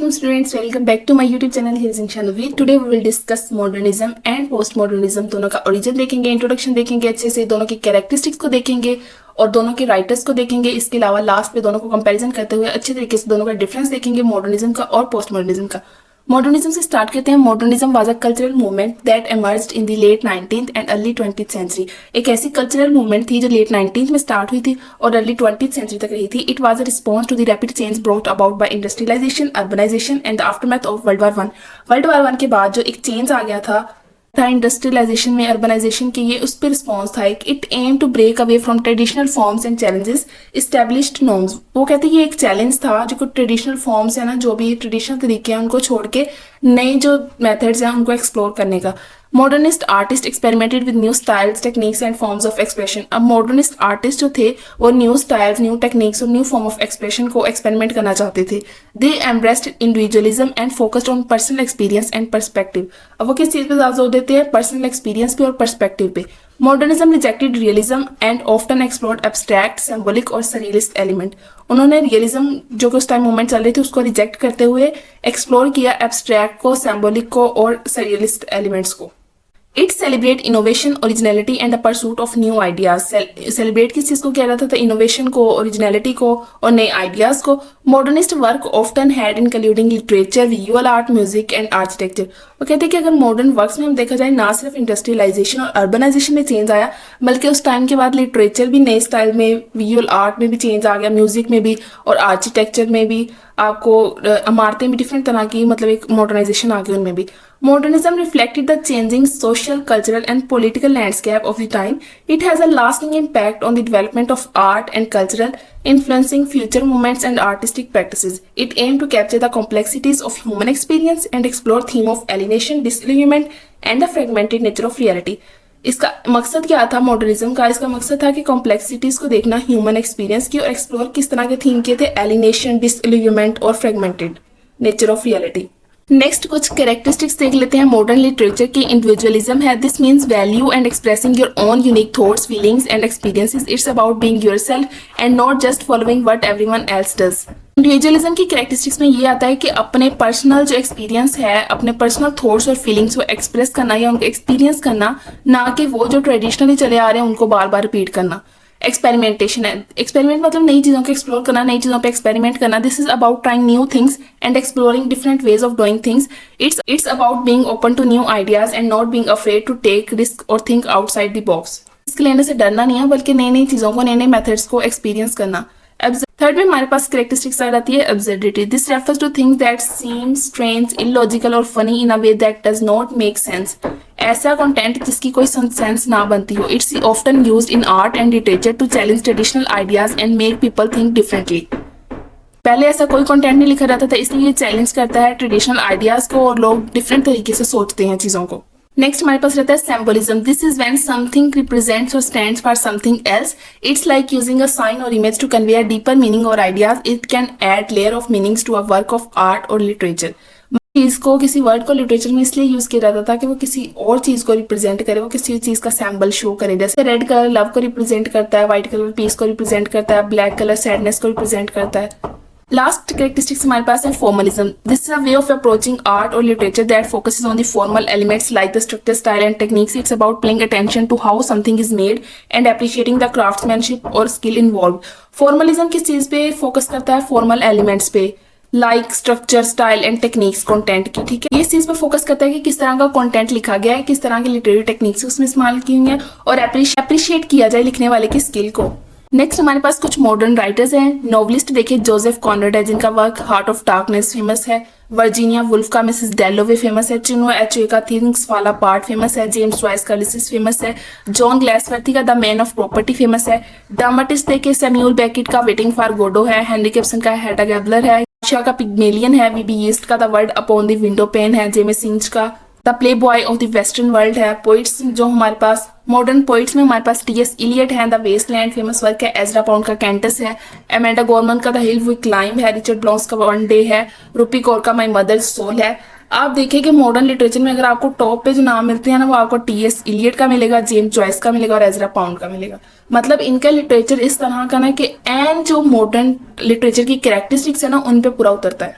Assalamualaikum students, welcome back to my YouTube channel. Here is Inshallah. Today we will discuss modernism and postmodernism. दोनों का origin देखेंगे, introduction देखेंगे अच्छे से, दोनों की कैरेक्टरिस्टिक्स को देखेंगे और दोनों के राइटर्स को देखेंगे. इसके अलावा लास्ट पे दोनों को कंपैरिजन करते हुए अच्छे तरीके से दोनों का डिफरेंस देखेंगे, मॉडर्निज्म का और पोस्ट मॉडर्निज्म का. मॉडर्निज्म से स्टार्ट करते हैं. Modernism was a cultural movement that emerged in the late 19th and early 20th century. एक ऐसी कल्चरल मूवमेंट थी जो लेट 19th में स्टार्ट हुई थी और अर्ली 20th सेंचुरी तक रही थी. It was a response to the rapid change brought about by industrialisation, urbanisation and the aftermath of world war one. World war one के बाद जो एक चेंज आ गया था इंडस्ट्रियलाइजेशन में, अर्बनाइजेशन के, ये उस पर रिस्पॉन्स था. It aim to break away from traditional forms and challenges established norms. वो कहते हैं ये एक चैलेंज था जो ट्रेडिशनल फॉर्म्स है ना, जो भी ट्रेडिशनल तरीके हैं उनको छोड़ के नए जो मेथड्स हैं उनको एक्सप्लोर करने का. Modernist artist experimented with new styles, techniques and forms of expression. अब मॉडर्निस्ट आर्टिस्ट जो थे वो न्यू स्टाइल्स, न्यू टेक्निक्स और न्यू फॉर्म ऑफ एक्सप्रेशन को एक्सपेरिमेंट करना चाहते थे. They embraced individualism and focused on personal experience and perspective. अब वो किस चीज़ पे ज़्यादा जोर देते हैं? पर्सनल एक्सपीरियंस पे और पर्सपेक्टिव पे. Modernism rejected realism and often explored abstract, symbolic और सरियलिस्ट एलिमेंट. उन्होंने रियलिज्म जो कि उस टाइम मूवमेंट चल रही थी उसको रिजेक्ट करते हुए एक्सप्लोर किया एब्स्ट्रैक्ट को, सिंबॉलिक को और सरियलिस्ट एलिमेंट्स को. It celebrate innovation, originality and the pursuit of new ideas. Celebrate किस चीज को किया जाता था? इनोवेशन को, ओरिजिनलिटी को और नए आइडियाज को. Modernist work often had including literature, visual art, music and architecture. वो कहते हैं कि अगर मॉडर्न वर्क्स में हम देखा जाए ना सिर्फ इंडस्ट्रियलाइजेशन और अर्बनाइजेशन में चेंज आया बल्कि उस टाइम के बाद लिटरेचर भी नए स्टाइल में, विजुअल आर्ट में भी चेंज आ गया, म्यूजिक में भी और आर्किटेक्चर में भी. आपको इमारतें भी डिफरेंट तरह की, मतलब एक मॉडर्नाइजेशन आ गई उनमें भी. Modernism reflected the changing social, cultural and political landscape of the time. It has a lasting impact on the development of art and cultural, influencing future movements and artistic practices. It aimed to capture the complexities of human experience and explore theme of alienation, disillusionment and the fragmented nature of reality. इसका मकसद क्या था modernism का? इसका मकसद था कि complexities को देखना, ह्यूमन एक्सपीरियंस की, और एक्सप्लोर किस तरह के थीम के थे? एलिनेशन, डिसइल्यूजनमेंट और fragmented nature of reality. Next कुछ कैरेक्टरिस्टिक्स देख लेते हैं. मॉडर्न लिटरेचर की इंडिविजुअलिज्म है. This means value and expressing your own unique thoughts, feelings and experiences. It's about being yourself and not just following what everyone else does. Individualism की characteristics में ये आता है कि अपने पर्सनल जो एक्सपीरियंस है, अपने पर्सनल थॉट्स और फीलिंग्स को एक्सप्रेस करना या उनको एक्सपीरियंस करना, ना कि वो जो ट्रेडिशनली चले आ रहे हैं उनको बार बार रिपीट करना. एक्सपेरिमेंटेशन है. एक्सपेरिमेंट मतलब नई चीज़ों को एक्सप्लोर करना, नई चीज़ों पे एक्सपेरिमेंट करना. This is about trying new things and exploring different ways of doing things. It's about being open to new ideas and not being afraid to take risk और think outside the box. Risk लेने से डरना नहीं है बल्कि नई नई चीज़ों को, नए नए मेथड्स को एक्सपीरियंस करना. थर्ड में हमारे पास कैरेक्टरिस्टिक्स आ जाती है absurdity. This refers to things that seem strange, illogical और funny in a way that does not make sense. ऐसा कंटेंट जिसकी कोई सेंस ना बनती हो. It's often used in art and literature to challenge traditional ideas and make people think differently. पहले ऐसा कोई कंटेंट नहीं लिखा जाता था, इसलिए ये चैलेंज करता है ट्रेडिशनल आइडियाज को और लोग डिफरेंट तरीके से सोचते हैं चीज़ों को. नेक्स्ट हमारे पास रहता है symbolism. This is when something represents और stands for something else. It's like using a sign और image to convey a deeper meaning और ideas. It can add layer of meanings to a work of art और literature. चीज को, किसी word को literature में इसलिए यूज किया जाता था कि वो किसी और चीज को रिप्रेजेंट करे, वो किसी चीज का सैम्बल शो करे. जैसे रेड कलर लव को रिप्रेजेंट करता है, व्हाइट कलर पीस को रिप्रेजेंट करता है, ब्लैक कलर सैडनेस को रिप्रेजेंट करता है. लास्ट कैरेक्टरिस्टिक्स हमारे पास है formalism. This is a way of approaching art और literature that focuses on the formal elements like the structure, style and techniques. It's about paying attention to how something is made and appreciating the craftsmanship और skill involve. Formalism किस चीज पे focus करता है? Formal elements पे, like structure, style and techniques, content की. ठीक है, ये इस चीज पे फोकस करता है कि किस तरह का कंटेंट लिखा गया है, किस तरह की लिटरेरी टेक्निक्स उसमें इस्तेमाल की हुई है और अप्रिशिएट किया जाए लिखने वाले की स्किल को. नेक्स्ट हमारे पास कुछ मॉडर्न राइटर्स हैं. नॉवलिस्ट देखिए जोसेफ कॉनराड है जिनका work heart of darkness famous है. वर्जीनिया वुल्फ का मिसेस डेलोवे फेमस है. चिनुआ एचवे का थिंग्स फॉल अपार्ट फेमस है. जेम्स जॉयस का लिसिस फेमस है. जॉन ग्लेसवर्दी का the man of property famous है. ड्रामाटिस्ट देखिए सैम्यूल बेकेट का वेटिंग फॉर गोडो है. हेनरी गिब्सन का हेडा गैबलर है. शाह का पिग्मेलियन है. वीबी ईस्ट का the word upon the window pane है. जेम्स सिंच का the play boy of the western world है. पोइट्स जो हमारे पास मॉडर्न पोइट्स में हमारे पास टी.एस. इलियट है. द वेस्टलैंड फेमस वर्क है. एजरा पाउंड का कैंटस है. एमेंडा गॉर्मन का द हिल वी क्लाइंब है. रिचर्ड ब्लॉन्स का वन डे है. रूपी कौर का माई मदर्स सोल है. आप देखिए कि मॉडर्न लिटरेचर में अगर आपको टॉप पे जो नाम मिलते हैं ना वो आपको टी.एस. इलियट का मिलेगा, जेम्स जॉयस का मिलेगा और एजरा पाउंड का मिलेगा. मतलब इनका लिटरेचर इस तरह का ना कि एंड जो मॉडर्न लिटरेचर की कैरेक्टरिस्टिक्स है ना उन पे पूरा उतरता है.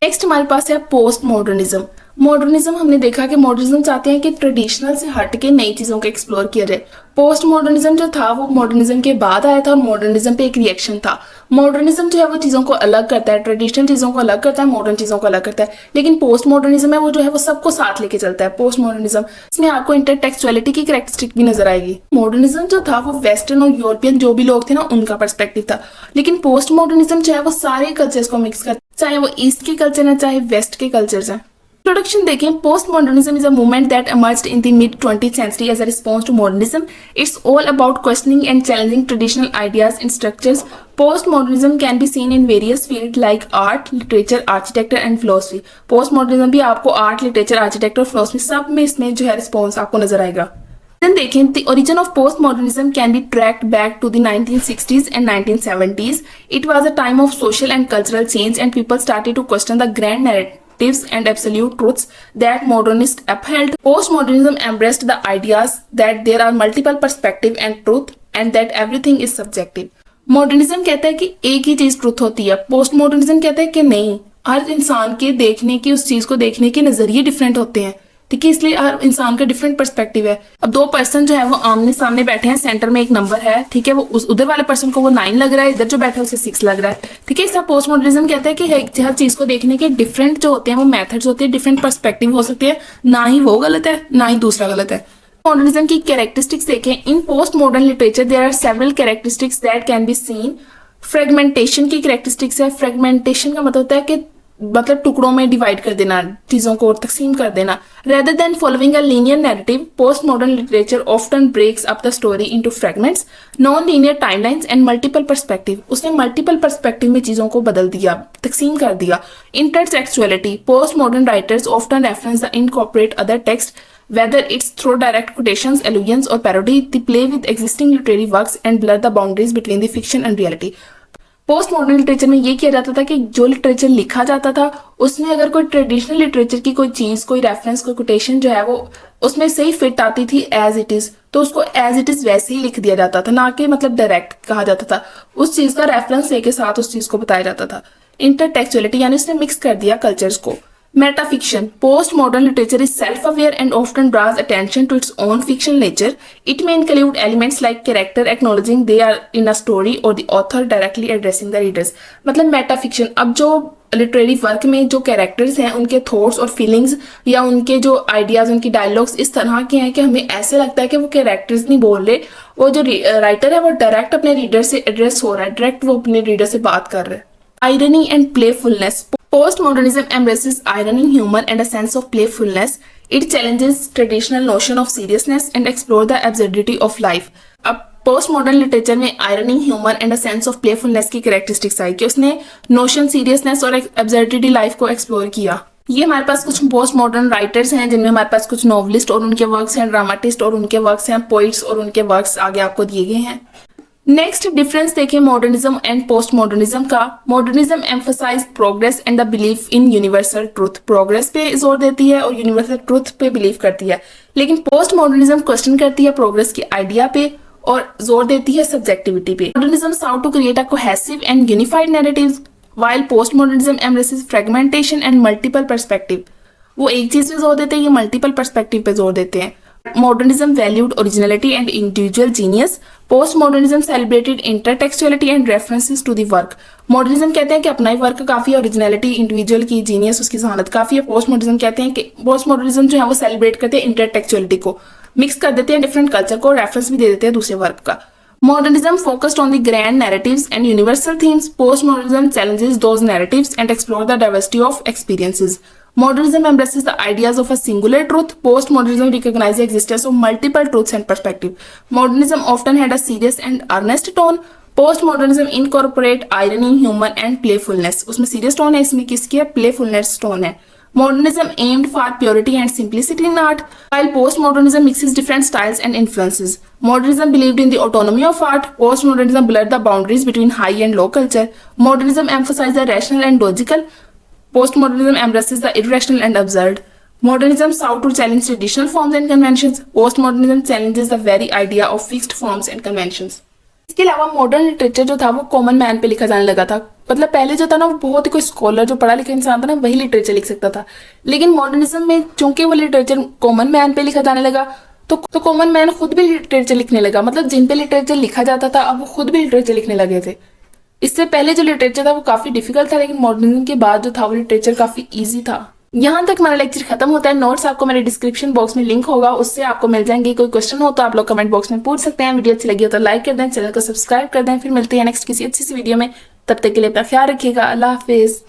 नेक्स्ट हमारे पास है पोस्ट मॉडर्निज्म। मॉडर्निज्म हमने देखा कि मॉडर्निज्म चाहते हैं कि ट्रेडिशनल से हट के नई चीजों को एक्सप्लोर किया जाए। पोस्ट मॉडर्निज्म जो था वो मॉडर्निज्म के बाद आया था और मॉडर्निज्म पे एक रिएक्शन था। मॉडर्निज्म जो है वो चीजों को अलग करता है, ट्रेडिशनल चीजों को अलग करता है, मॉडर्न चीजों को अलग करता है। लेकिन पोस्ट मॉडर्निज्म है वो जो है वो सबको साथ लेके चलता है। पोस्ट मॉडर्निज्म इसमें आपको इंटरटेक्चुअलिटी की कैरेक्टरिस्टिक भी नजर आएगी। मॉडर्निज्म जो था वो वेस्टर्न और यूरोपियन जो भी लोग थे ना उनका पर्सपेक्टिव था, लेकिन पोस्ट मॉडर्निज्म जो है वो सारे कल्चर्स को मिक्स करता है, चाहे वो ईस्ट के कल्चर है चाहे वेस्ट के कल्चर्स हैं। इंट्रोडक्शन देखें, post modernism is a movement that emerged in the mid 20th century as a response to modernism. It's all about questioning and challenging traditional ideas and structures. Postmodernism can be seen in various fields like art, literature, architecture and philosophy. Postmodernism भी आपको art, literature, architecture और philosophy सब में इसमें जो है response आपको नजर आएगा। Then देखें, the origin of postmodernism can be tracked back to the 1960s and 1970s. It was a time of social and cultural change and people started to question the grand narratives and absolute truths that modernists upheld. Postmodernism embraced the ideas that there are multiple perspectives and truth and that everything is subjective. Modernism कहता है कि एक ही चीज truth होती है। Post modernism कहता है कि नहीं, हर इंसान के देखने की, उस चीज को देखने के नजरिए डिफरेंट होते हैं, ठीक है, इसलिए हर इंसान का डिफरेंट पर्सपेक्टिव है। अब दो पर्सन जो है वो आमने सामने बैठे हैं, सेंटर में एक नंबर है, ठीक है, वो उस उधर वाले पर्सन को वो 9 लग रहा है, इधर जो बैठा है उसे 6 लग रहा है, ठीक है। इसका पोस्ट मॉडर्निज्म कहता है कि हर चीज को देखने के डिफरेंट जो होते हैं वो मेथड्स होते हैं, डिफरेंट पर्सपेक्टिव हो सकते हैं, ना ही वो गलत है ना ही दूसरा गलत है। मॉडर्निज्म की कैरेक्टरिस्टिक्स देखें, in post modern literature there are several characteristics that can be seen. Fragmentation की कैरेक्टरिस्टिक्स है। फ्रेगमेंटेशन का मतलब होता है कि मतलब टुकड़ों में डिवाइड कर देना, चीजों को तकसीम कर देना। Rather than following a linear narrative, post modern literature often breaks up the story into fragments, non linear timelines and multiple perspective. उसने मल्टीपल पर्सपेक्टिव में चीजों को बदल दिया, तकसीम कर दिया। Intertextuality, post modern writers often reference the incorporate other text whether it's through direct quotations, allusions or parody. They play with existing literary works and blur the boundaries between the fiction and reality. Post modern literature में ये किया जाता था कि जो literature लिखा जाता था उसमें अगर कोई ट्रेडिशनल लिटरेचर की कोई चीज, कोई रेफरेंस, कोई कोटेशन जो है वो उसमें सही फिट आती थी एज इट इज, तो उसको एज इट इज वैसे ही लिख दिया जाता था, ना कि मतलब डायरेक्ट कहा जाता था। उस चीज का रेफरेंस लेके साथ उस चीज को बताया जाता था। इंटरटेक्चुअलिटी यानी उसने मिक्स कर दिया कल्चर्स को। Metafiction. Postmodern literature is self-aware and often draws attention to its own fictional nature. It may include elements like character acknowledging they are in a story or the author directly addressing the readers. मतलब metafiction, अब जो literary work में जो characters हैं उनके thoughts और feelings या उनके जो आइडियाज, उनकी डायलॉग्स इस तरह के हैं कि हमें ऐसे लगता है कि वो कैरेक्टर्स नहीं बोल रहे, वो जो राइटर है वो डायरेक्ट अपने रीडर से एड्रेस हो रहा है, डायरेक्ट वो अपने रीडर से बात कर रहे हैं। Irony and playfulness. Postmodernism embraces irony, humor, and a sense of playfulness. It challenges traditional notion of seriousness and explores the absurdity of life. अब पोस्ट मॉडर्न लिटरेचर में irony, humour and a sense of playfulness की characteristics आई कि उसने notion, seriousness और absurdity life को explore किया। ये हमारे पास कुछ पोस्ट मॉडर्न राइटर्स हैं जिनमें हमारे पास कुछ नॉवलिस्ट और उनके वर्क्स हैं, ड्रामाटिस्ट और उनके वर्क्स हैं, पोइट्स और उनके वर्क्स आगे आपको दिए गए हैं। नेक्स्ट डिफरेंस देखें मॉडर्निज्म एंड पोस्ट मॉडर्निज्म का। Modernism emphasise progress and the belief in universal truth. Progress पे जोर देती है और यूनिवर्सल ट्रूथ पे बिलीव करती है, लेकिन पोस्ट मॉडर्निज्म क्वेश्चन करती है प्रोग्रेस की आइडिया पे और जोर देती है सब्जेक्टिविटी पे। Modernism sought to create a cohesive and unified narratives while post modernism embraces fragmentation and multiple perspective. वो एक चीज पे जोर देते हैं, ये मल्टीपल पर्सपेक्टिव पे जोर देते हैं। Modernism valued originality and individual genius. Postmodernism celebrated intertextuality and references to the work. Modernism कहते हैं कि अपना ही वर्क काफी है, ओरिजिनलिटी, इंडिविजुअल की जीनियस, उसकी जहानत काफी है। पोस्टमॉडर्निज्म कहते हैं कि पोस्टमॉडर्निज्म जो है वो सेलिब्रेट करते हैं इंटरटेक्चुअलिटी को, मिक्स कर देते हैं डिफरेंट कल्चर को, रेफरेंस भी दे देते हैं दूसरे वर्क का। Modernism focused on the grand narratives and universal themes. Postmodernism challenges those narratives and explore the diversity of experiences. Modernism embraces the ideas of a singular truth. Postmodernism recognizes the existence of multiple truths and perspectives. Modernism often had a serious and earnest tone. Postmodernism incorporate irony, humor and playfulness. उसमें serious tone है, इसमें किसकी है? Playfulness tone है। Modernism aimed for purity and simplicity in art, while postmodernism mixes different styles and influences. Modernism believed in the autonomy of art. Postmodernism blurred the boundaries between high and low culture. Modernism emphasized the rational and logical. Postmodernism embraces the irrational and absurd. Modernism sought to challenge traditional forms and conventions. Postmodernism challenges the very idea of fixed forms and conventions. इसके अलावा modern literature जो था वो common man पे लिखा जाने लगा था। मतलब पहले जो था ना वो बहुत ही कोई स्कॉलर जो पढ़ा लिखा इंसान था ना वही लिटरेचर लिख सकता था। लेकिन मॉडर्निज्म में चूंकि वो लिटरेचर कॉमन मैन पे लिखा जाने लगा तो कॉमन मैन खुद भी लिटरेचर लिखने लगा। मतलब जिन पे लिटरेचर लिखा जाता था अब वो खुद भी लिटरेचर लिखने लगे थे। इससे पहले जो लिटरेचर था वो काफी डिफिकल्ट था, लेकिन मॉडर्निज्म के बाद जो था वो लिटरेचर काफी ईजी था। यहाँ तक हमारा लेक्चर खत्म होता है। नोट्स आपको मेरे डिस्क्रिप्शन बॉक्स में लिंक होगा, उससे आपको मिल जाएंगे। कोई क्वेश्चन हो तो आप लोग कमेंट बॉक्स में पूछ सकते हैं। वीडियो अच्छी लगी हो तो लाइक कर दें, चैनल को सब्सक्राइब कर दें। फिर मिलते हैं नेक्स्ट किसी अच्छी सी वीडियो में। तब तक के लिए अपना ख्याल रखिएगा। अल्लाह हाफिज।